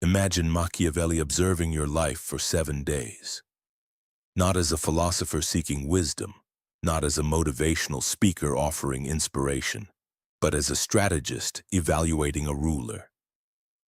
Imagine Machiavelli observing your life for 7 days. Not as a philosopher seeking wisdom, not as a motivational speaker offering inspiration, but as a strategist evaluating a ruler.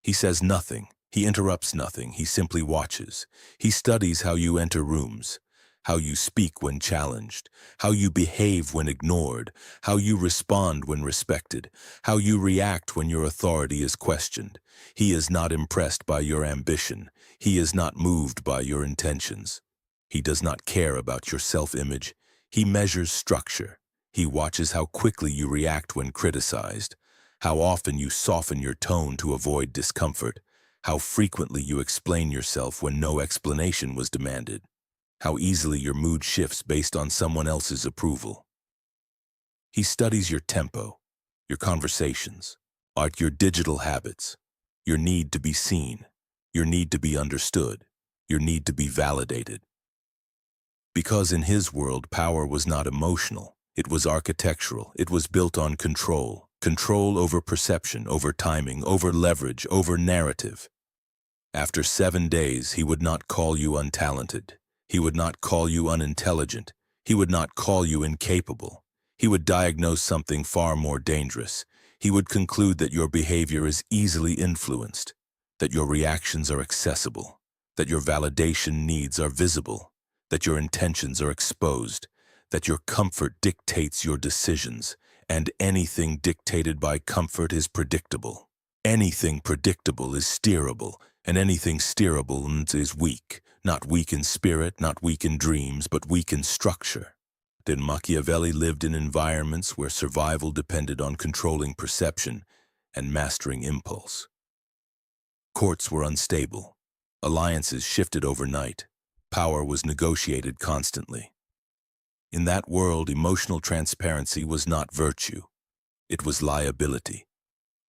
He says nothing, he interrupts nothing, he simply watches. He studies how you enter rooms, how you speak when challenged, how you behave when ignored, how you respond when respected, how you react when your authority is questioned. He is not impressed by your ambition. He is not moved by your intentions. He does not care about your self-image. He measures structure. He watches how quickly you react when criticized, how often you soften your tone to avoid discomfort, how frequently you explain yourself when no explanation was demanded, how easily your mood shifts based on someone else's approval. He studies your tempo, your conversations, your digital habits, your need to be seen, your need to be understood, your need to be validated. Because in his world, power was not emotional, it was architectural, it was built on control. Control over perception, over timing, over leverage, over narrative. After 7 days, he would not call you untalented. He would not call you unintelligent. He would not call you incapable. He would diagnose something far more dangerous. He would conclude that your behavior is easily influenced, that your reactions are accessible, that your validation needs are visible, that your intentions are exposed, that your comfort dictates your decisions, and anything dictated by comfort is predictable. Anything predictable is steerable, and anything steerable is weak. Not weak in spirit, not weak in dreams, but weak in structure. Then Machiavelli lived in environments where survival depended on controlling perception and mastering impulse. Courts were unstable. Alliances shifted overnight. Power was negotiated constantly. In that world, emotional transparency was not virtue. It was liability.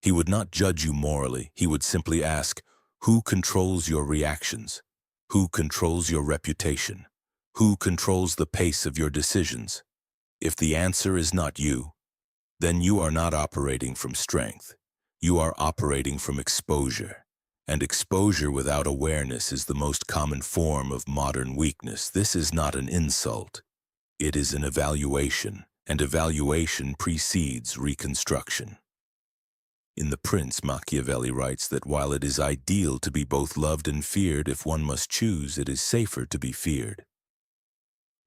He would not judge you morally. He would simply ask, who controls your reactions? Who controls your reputation? Who controls the pace of your decisions? If the answer is not you, then you are not operating from strength. You are operating from exposure. And exposure without awareness is the most common form of modern weakness. This is not an insult. It is an evaluation, and evaluation precedes reconstruction. In The Prince, Machiavelli writes that while it is ideal to be both loved and feared, if one must choose, it is safer to be feared.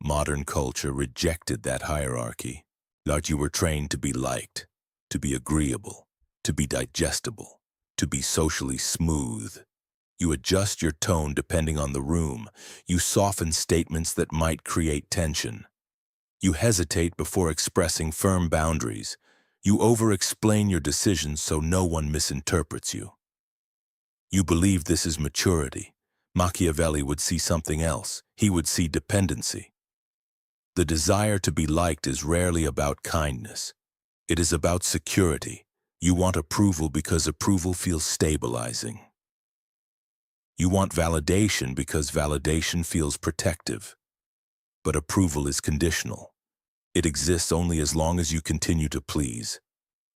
Modern culture rejected that hierarchy. That you were trained to be liked, to be agreeable, to be digestible, to be socially smooth. You adjust your tone depending on the room. You soften statements that might create tension. You hesitate before expressing firm boundaries. You over-explain your decisions so no one misinterprets you. You believe this is maturity. Machiavelli would see something else. He would see dependency. The desire to be liked is rarely about kindness. It is about security. You want approval because approval feels stabilizing. You want validation because validation feels protective. But approval is conditional. It exists only as long as you continue to please.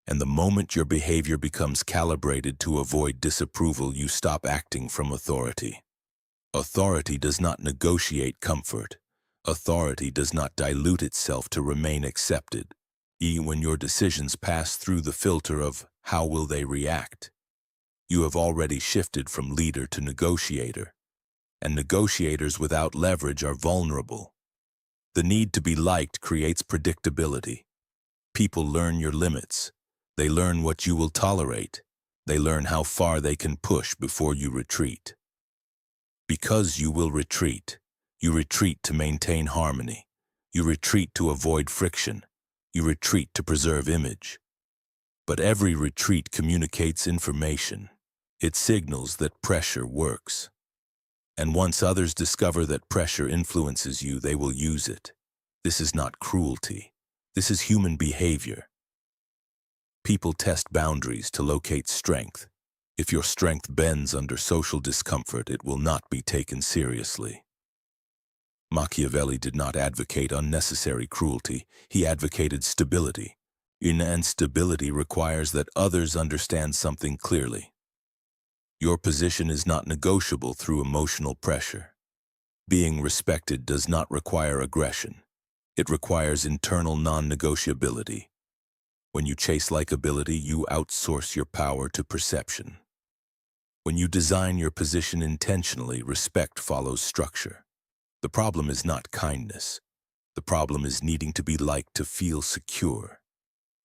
And the moment your behavior becomes calibrated to avoid disapproval, you stop acting from authority. Authority does not negotiate comfort. Authority does not dilute itself to remain accepted. When your decisions pass through the filter of how will they react, you have already shifted from leader to negotiator. And negotiators without leverage are vulnerable. The need to be liked creates predictability. People learn your limits. They learn what you will tolerate. They learn how far they can push before you retreat. Because you will retreat. You retreat to maintain harmony. You retreat to avoid friction. You retreat to preserve image. But every retreat communicates information. It signals that pressure works. And once others discover that pressure influences you, they will use it. This is not cruelty. This is human behavior. People test boundaries to locate strength. If your strength bends under social discomfort, it will not be taken seriously. Machiavelli did not advocate unnecessary cruelty. He advocated stability. And stability requires that others understand something clearly. Your position is not negotiable through emotional pressure. Being respected does not require aggression. It requires internal non-negotiability. When you chase likability, you outsource your power to perception. When you design your position intentionally, respect follows structure. The problem is not kindness. The problem is needing to be liked to feel secure.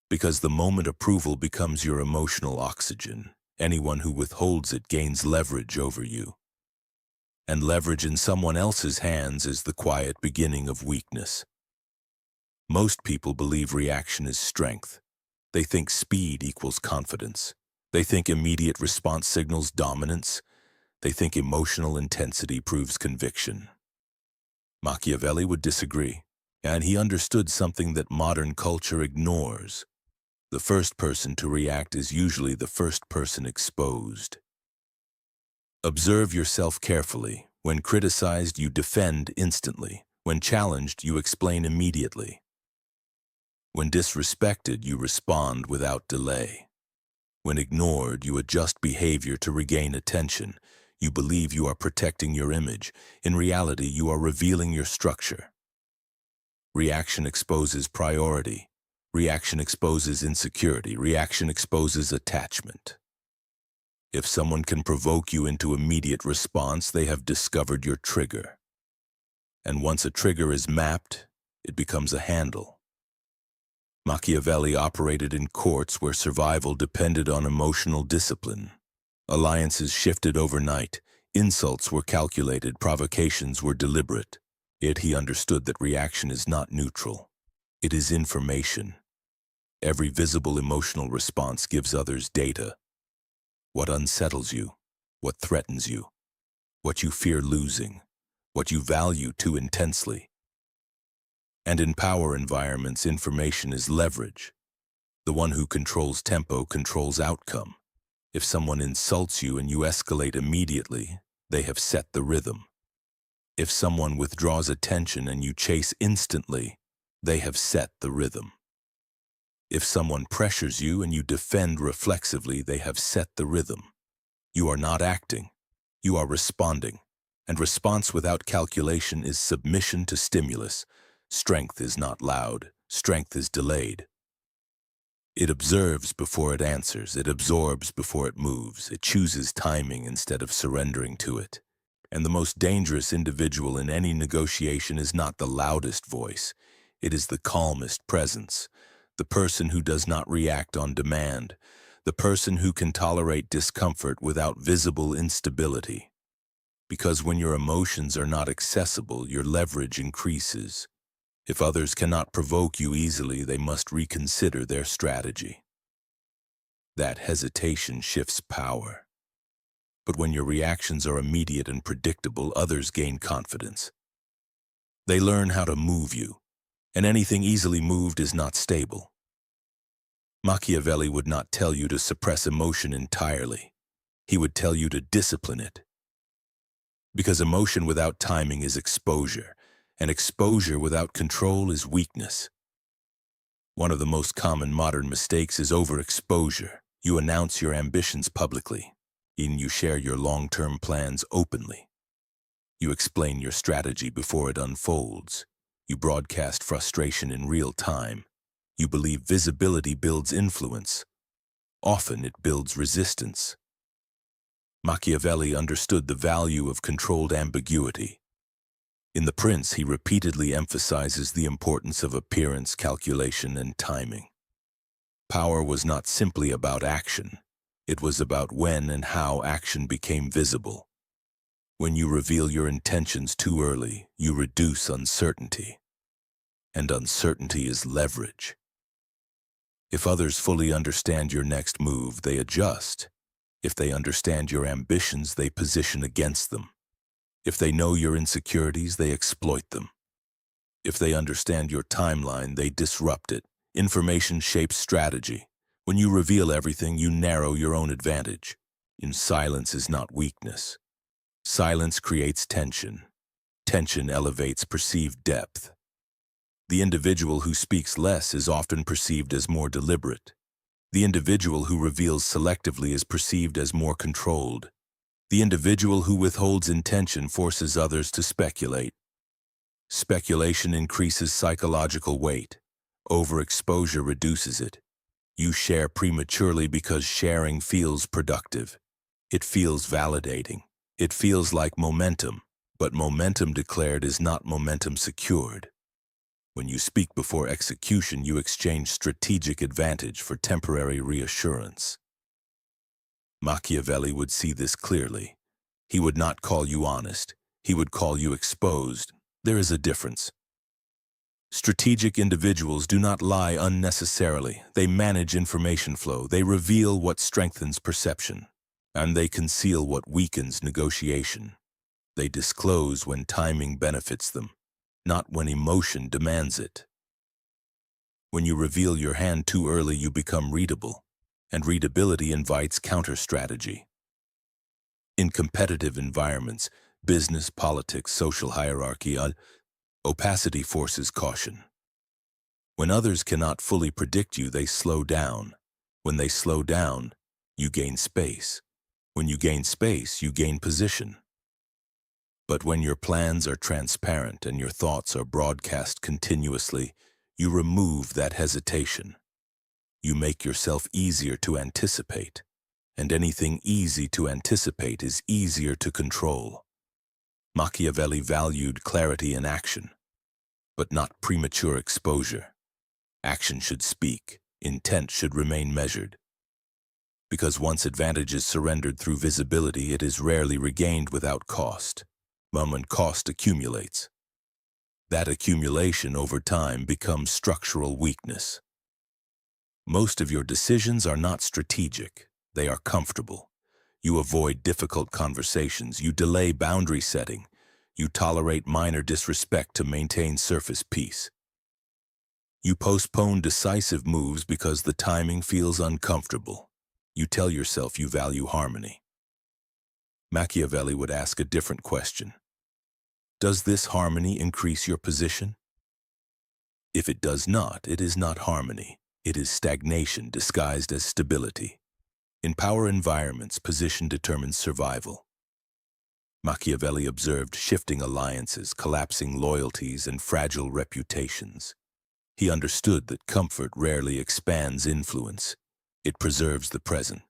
Because the moment approval becomes your emotional oxygen, anyone who withholds it gains leverage over you. And leverage in someone else's hands is the quiet beginning of weakness. Most people believe reaction is strength. They think speed equals confidence. They think immediate response signals dominance. They think emotional intensity proves conviction. Machiavelli would disagree, and he understood something that modern culture ignores. The first person to react is usually the first person exposed. Observe yourself carefully. When criticized, you defend instantly. When challenged, you explain immediately. When disrespected, you respond without delay. When ignored, you adjust behavior to regain attention. You believe you are protecting your image. In reality, you are revealing your structure. Reaction exposes priority. Reaction exposes insecurity. Reaction exposes attachment. If someone can provoke you into immediate response, they have discovered your trigger. And once a trigger is mapped, it becomes a handle. Machiavelli operated in courts where survival depended on emotional discipline. Alliances shifted overnight. Insults were calculated. Provocations were deliberate. Yet he understood that reaction is not neutral. It is information. Every visible emotional response gives others data. What unsettles you, what threatens you, what you fear losing, what you value too intensely. And in power environments, information is leverage. The one who controls tempo controls outcome. If someone insults you and you escalate immediately, they have set the rhythm. If someone withdraws attention and you chase instantly, they have set the rhythm. If someone pressures you and you defend reflexively, they have set the rhythm. You are not acting. You are responding. And response without calculation is submission to stimulus. Strength is not loud. Strength is delayed. It observes before it answers. It absorbs before it moves. It chooses timing instead of surrendering to it. And the most dangerous individual in any negotiation is not the loudest voice. It is the calmest presence. The person who does not react on demand. The person who can tolerate discomfort without visible instability. Because when your emotions are not accessible, your leverage increases. If others cannot provoke you easily, they must reconsider their strategy. That hesitation shifts power. But when your reactions are immediate and predictable, others gain confidence. They learn how to move you, and anything easily moved is not stable. Machiavelli would not tell you to suppress emotion entirely. He would tell you to discipline it. Because emotion without timing is exposure, and exposure without control is weakness. One of the most common modern mistakes is overexposure. You announce your ambitions publicly, and you share your long-term plans openly. You explain your strategy before it unfolds. You broadcast frustration in real time. You believe visibility builds influence. Often it builds resistance. Machiavelli understood the value of controlled ambiguity. In The Prince, he repeatedly emphasizes the importance of appearance, calculation, and timing. Power was not simply about action. It was about when and how action became visible. When you reveal your intentions too early, you reduce uncertainty. And uncertainty is leverage. If others fully understand your next move, they adjust. If they understand your ambitions, they position against them. If they know your insecurities, they exploit them. If they understand your timeline, they disrupt it. Information shapes strategy. When you reveal everything, you narrow your own advantage. And silence is not weakness. Silence creates tension. Tension elevates perceived depth. The individual who speaks less is often perceived as more deliberate. The individual who reveals selectively is perceived as more controlled. The individual who withholds intention forces others to speculate. Speculation increases psychological weight. Overexposure reduces it. You share prematurely because sharing feels productive. It feels validating. It feels like momentum, but momentum declared is not momentum secured. When you speak before execution, you exchange strategic advantage for temporary reassurance. Machiavelli would see this clearly. He would not call you honest. He would call you exposed. There is a difference. Strategic individuals do not lie unnecessarily. They manage information flow. They reveal what strengthens perception, and they conceal what weakens negotiation. They disclose when timing benefits them, not when emotion demands it. When you reveal your hand too early, you become readable, and readability invites counter-strategy. In competitive environments, business, politics, social hierarchy, opacity forces caution. When others cannot fully predict you, they slow down. When they slow down, you gain space. When you gain space, you gain position. But when your plans are transparent and your thoughts are broadcast continuously, you remove that hesitation. You make yourself easier to anticipate, and anything easy to anticipate is easier to control. Machiavelli valued clarity in action, but not premature exposure. Action should speak, intent should remain measured. Because once advantage is surrendered through visibility, it is rarely regained without cost. When cost accumulates, that accumulation over time becomes structural weakness. Most of your decisions are not strategic, they are comfortable. You avoid difficult conversations, you delay boundary setting, you tolerate minor disrespect to maintain surface peace. You postpone decisive moves because the timing feels uncomfortable. You tell yourself you value harmony. Machiavelli would ask a different question. Does this harmony increase your position? If it does not, it is not harmony. It is stagnation disguised as stability. In power environments, position determines survival. Machiavelli observed shifting alliances, collapsing loyalties, and fragile reputations. He understood that comfort rarely expands influence. It preserves the present,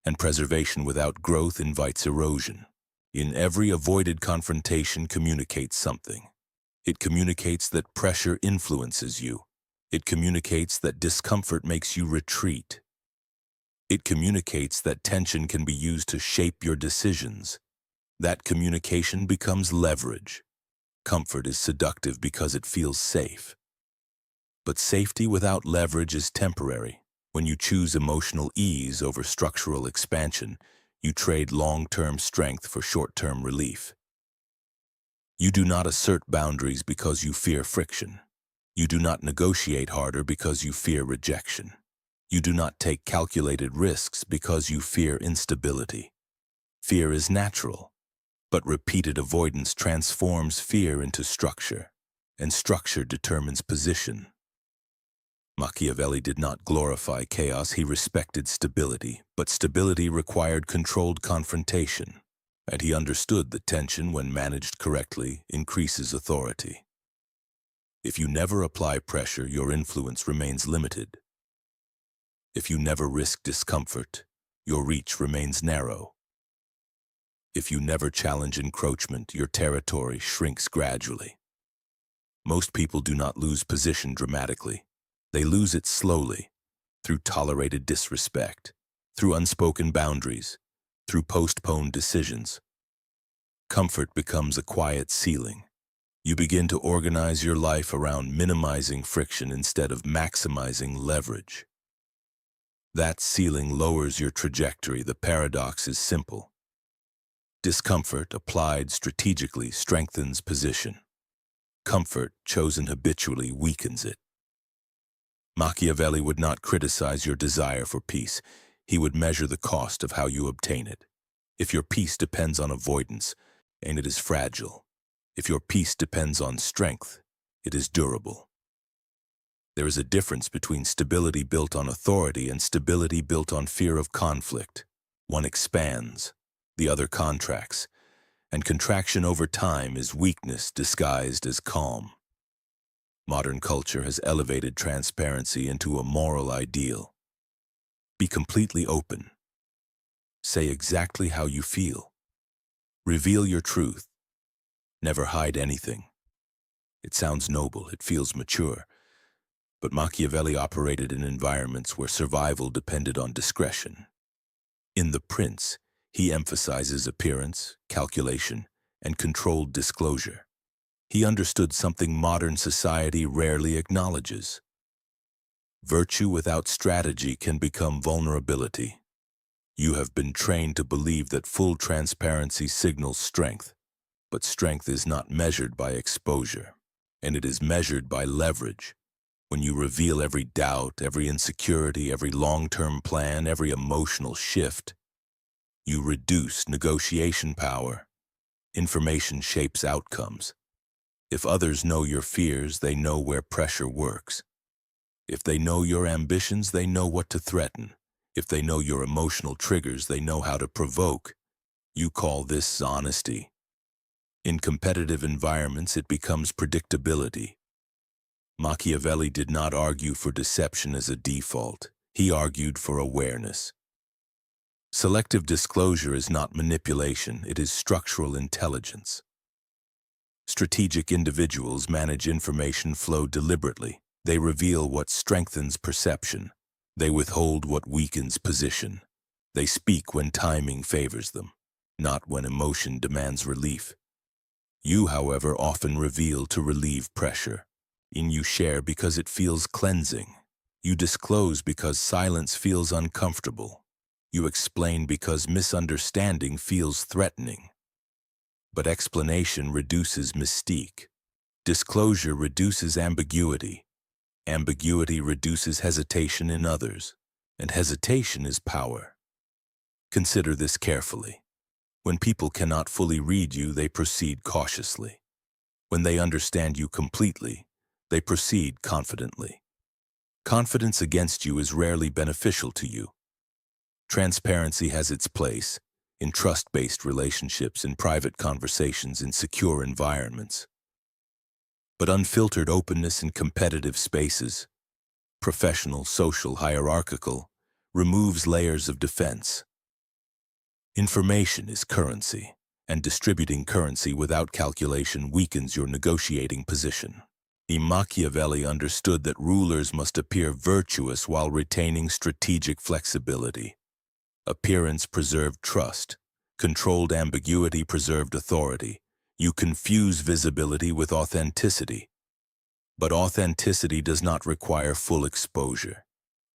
and preservation without growth invites erosion. In every avoided confrontation communicates something. It communicates that pressure influences you. It communicates that discomfort makes you retreat. It communicates that tension can be used to shape your decisions. That communication becomes leverage. Comfort is seductive because it feels safe. But safety without leverage is temporary. When you choose emotional ease over structural expansion, you trade long-term strength for short-term relief. You do not assert boundaries because you fear friction. You do not negotiate harder because you fear rejection. You do not take calculated risks because you fear instability. Fear is natural, but repeated avoidance transforms fear into structure, and structure determines position. Machiavelli did not glorify chaos, he respected stability, but stability required controlled confrontation, and he understood that tension, when managed correctly, increases authority. If you never apply pressure, your influence remains limited. If you never risk discomfort, your reach remains narrow. If you never challenge encroachment, your territory shrinks gradually. Most people do not lose position dramatically. They lose it slowly, through tolerated disrespect, through unspoken boundaries, through postponed decisions. Comfort becomes a quiet ceiling. You begin to organize your life around minimizing friction instead of maximizing leverage. That ceiling lowers your trajectory. The paradox is simple. Discomfort, applied strategically, strengthens position. Comfort, chosen habitually, weakens it. Machiavelli would not criticize your desire for peace. He would measure the cost of how you obtain it. If your peace depends on avoidance, and it is fragile. If your peace depends on strength, it is durable. There is a difference between stability built on authority and stability built on fear of conflict. One expands, the other contracts, and contraction over time is weakness disguised as calm. Modern culture has elevated transparency into a moral ideal. Be completely open. Say exactly how you feel. Reveal your truth. Never hide anything. It sounds noble, it feels mature, but Machiavelli operated in environments where survival depended on discretion. In The Prince, he emphasizes appearance, calculation, and controlled disclosure. He understood something modern society rarely acknowledges. Virtue without strategy can become vulnerability. You have been trained to believe that full transparency signals strength, but strength is not measured by exposure, and it is measured by leverage. When you reveal every doubt, every insecurity, every long-term plan, every emotional shift, you reduce negotiation power. Information shapes outcomes. If others know your fears, they know where pressure works. If they know your ambitions, they know what to threaten. If they know your emotional triggers, they know how to provoke. You call this honesty. In competitive environments, it becomes predictability. Machiavelli did not argue for deception as a default. He argued for awareness. Selective disclosure is not manipulation, it is structural intelligence. Strategic individuals manage information flow deliberately. They reveal what strengthens perception. They withhold what weakens position. They speak when timing favors them, not when emotion demands relief. You, however, often reveal to relieve pressure. You share because it feels cleansing. You disclose because silence feels uncomfortable. You explain because misunderstanding feels threatening. But explanation reduces mystique. Disclosure reduces ambiguity. Ambiguity reduces hesitation in others, and hesitation is power. Consider this carefully. When people cannot fully read you, they proceed cautiously. When they understand you completely, they proceed confidently. Confidence against you is rarely beneficial to you. Transparency has its place in trust-based relationships, in private conversations, in secure environments. But unfiltered openness in competitive spaces, professional, social, hierarchical, removes layers of defense. Information is currency, and distributing currency without calculation weakens your negotiating position. Machiavelli understood that rulers must appear virtuous while retaining strategic flexibility. Appearance preserved trust. Controlled ambiguity preserved authority. You confuse visibility with authenticity. But authenticity does not require full exposure.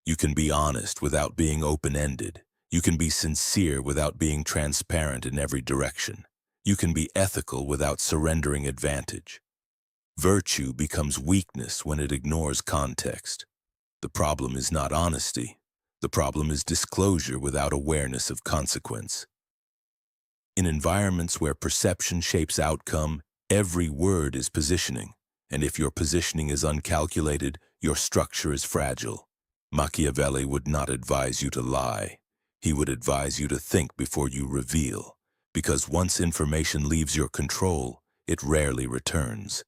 You can be honest without being open-ended. You can be sincere without being transparent in every direction. You can be ethical without surrendering advantage. Virtue becomes weakness when it ignores context. The problem is not honesty. The problem is disclosure without awareness of consequence. In environments where perception shapes outcome, every word is positioning, and if your positioning is uncalculated, your structure is fragile. Machiavelli would not advise you to lie. He would advise you to think before you reveal, because once information leaves your control, it rarely returns.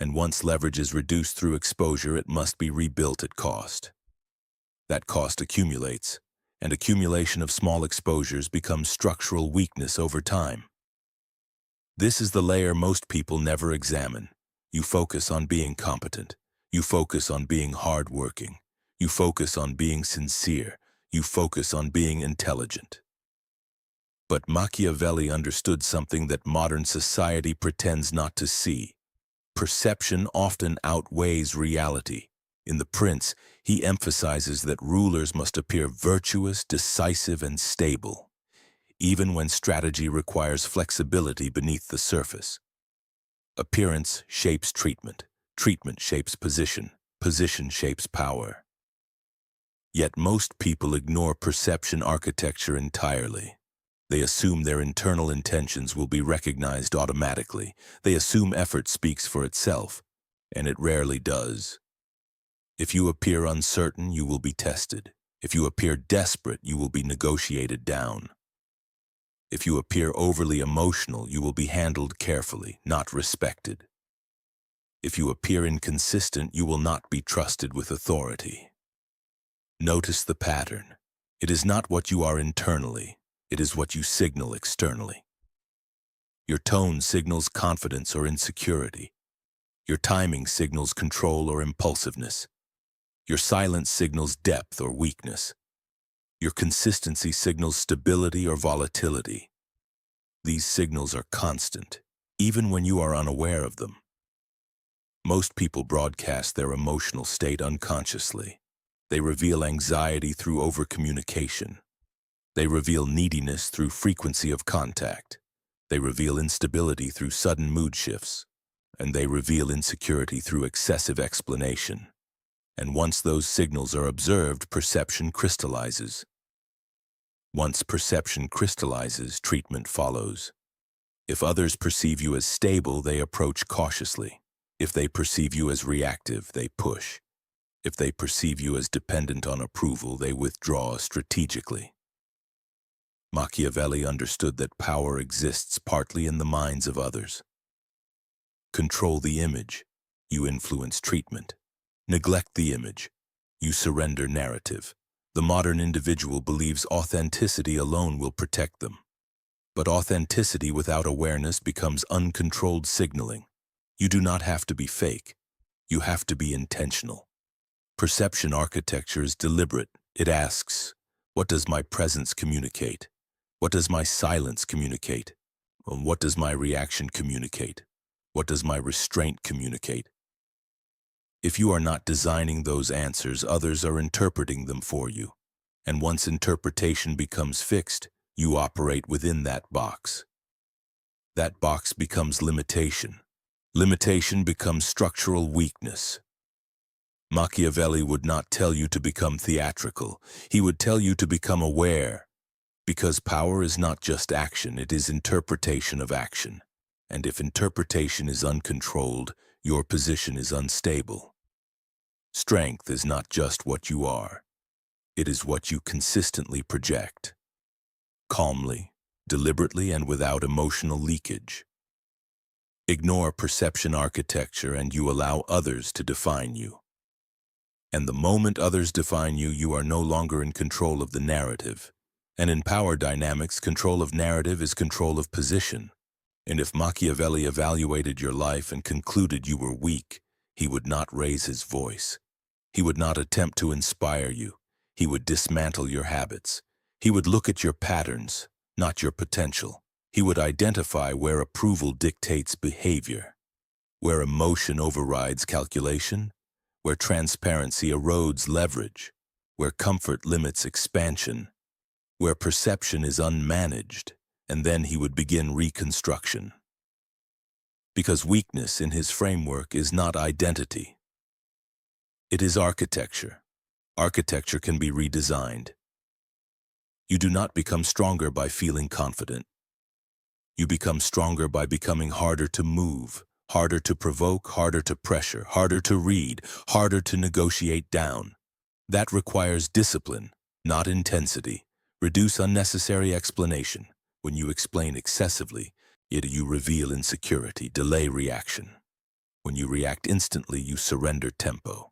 And once leverage is reduced through exposure, it must be rebuilt at cost. That cost accumulates, and accumulation of small exposures becomes structural weakness over time. This is the layer most people never examine. You focus on being competent. You focus on being hardworking. You focus on being sincere. You focus on being intelligent. But Machiavelli understood something that modern society pretends not to see. Perception often outweighs reality. In The Prince, he emphasizes that rulers must appear virtuous, decisive, and stable, even when strategy requires flexibility beneath the surface. Appearance shapes treatment. Treatment shapes position. Position shapes power. Yet most people ignore perception architecture entirely. They assume their internal intentions will be recognized automatically. They assume effort speaks for itself, and it rarely does. If you appear uncertain, you will be tested. If you appear desperate, you will be negotiated down. If you appear overly emotional, you will be handled carefully, not respected. If you appear inconsistent, you will not be trusted with authority. Notice the pattern. It is not what you are internally, it is what you signal externally. Your tone signals confidence or insecurity. Your timing signals control or impulsiveness. Your silence signals depth or weakness. Your consistency signals stability or volatility. These signals are constant, even when you are unaware of them. Most people broadcast their emotional state unconsciously. They reveal anxiety through overcommunication. They reveal neediness through frequency of contact. They reveal instability through sudden mood shifts. And they reveal insecurity through excessive explanation. And once those signals are observed, perception crystallizes. Once perception crystallizes, treatment follows. If others perceive you as stable, they approach cautiously. If they perceive you as reactive, they push. If they perceive you as dependent on approval, they withdraw strategically. Machiavelli understood that power exists partly in the minds of others. Control the image, you influence treatment. Neglect the image, you surrender narrative. The modern individual believes authenticity alone will protect them. But authenticity without awareness becomes uncontrolled signaling. You do not have to be fake. You have to be intentional. Perception architecture is deliberate. It asks, what does my presence communicate? What does my silence communicate? What does my reaction communicate? What does my restraint communicate? If you are not designing those answers, others are interpreting them for you. And once interpretation becomes fixed, you operate within that box. That box becomes limitation. Limitation becomes structural weakness. Machiavelli would not tell you to become theatrical. He would tell you to become aware. Because power is not just action, it is interpretation of action. And if interpretation is uncontrolled, your position is unstable. Strength is not just what you are. It is what you consistently project. Calmly, deliberately, and without emotional leakage. Ignore perception architecture and you allow others to define you. And the moment others define you, you are no longer in control of the narrative. And in power dynamics, control of narrative is control of position. And if Machiavelli evaluated your life and concluded you were weak, he would not raise his voice. He would not attempt to inspire you. He would dismantle your habits. He would look at your patterns, not your potential. He would identify where approval dictates behavior, where emotion overrides calculation, where transparency erodes leverage, where comfort limits expansion, where perception is unmanaged, and then he would begin reconstruction. Because weakness in his framework is not identity. It is architecture. Architecture can be redesigned. You do not become stronger by feeling confident. You become stronger by becoming harder to move, harder to provoke, harder to pressure, harder to read, harder to negotiate down. That requires discipline, not intensity. Reduce unnecessary explanation. When you explain excessively, you reveal insecurity, delay reaction. When you react instantly, you surrender tempo.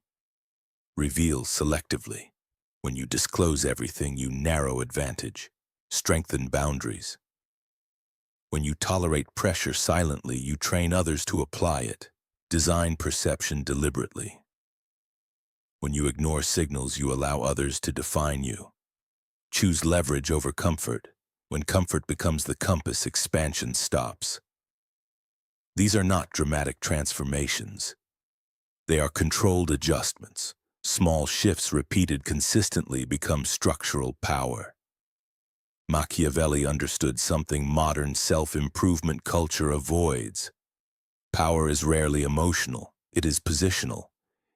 Reveal selectively. When you disclose everything, you narrow advantage, strengthen boundaries. When you tolerate pressure silently, you train others to apply it. Design perception deliberately. When you ignore signals, you allow others to define you. Choose leverage over comfort. When comfort becomes the compass, expansion stops. These are not dramatic transformations. They are controlled adjustments. Small shifts repeated consistently become structural power. Machiavelli understood something modern self-improvement culture avoids. Power is rarely emotional. It is positional.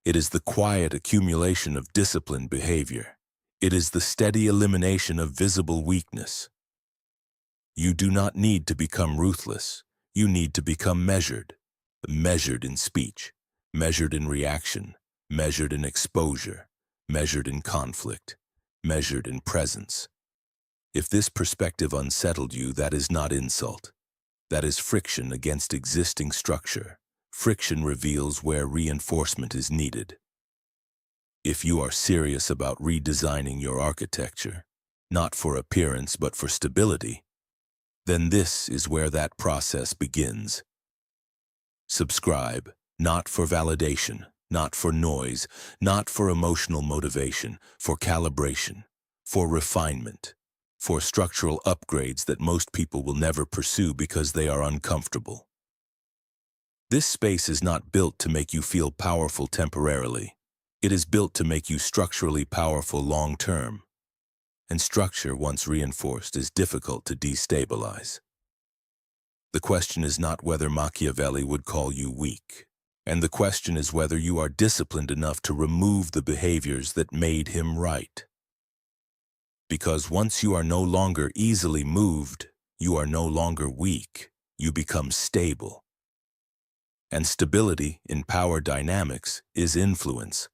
It is the quiet accumulation of disciplined behavior. It is the steady elimination of visible weakness. You do not need to become ruthless. You need to become measured. Measured in speech, measured in reaction, measured in exposure, measured in conflict, measured in presence. If this perspective unsettled you, that is not insult. That is friction against existing structure. Friction reveals where reinforcement is needed. If you are serious about redesigning your architecture, not for appearance but for stability, then this is where that process begins. Subscribe, not for validation, not for noise, not for emotional motivation, for calibration, for refinement, for structural upgrades that most people will never pursue because they are uncomfortable. This space is not built to make you feel powerful temporarily. It is built to make you structurally powerful long-term. And structure, once reinforced, is difficult to destabilize. The question is not whether Machiavelli would call you weak, and the question is whether you are disciplined enough to remove the behaviors that made him right. Because once you are no longer easily moved, you are no longer weak, you become stable. And stability in power dynamics is influence.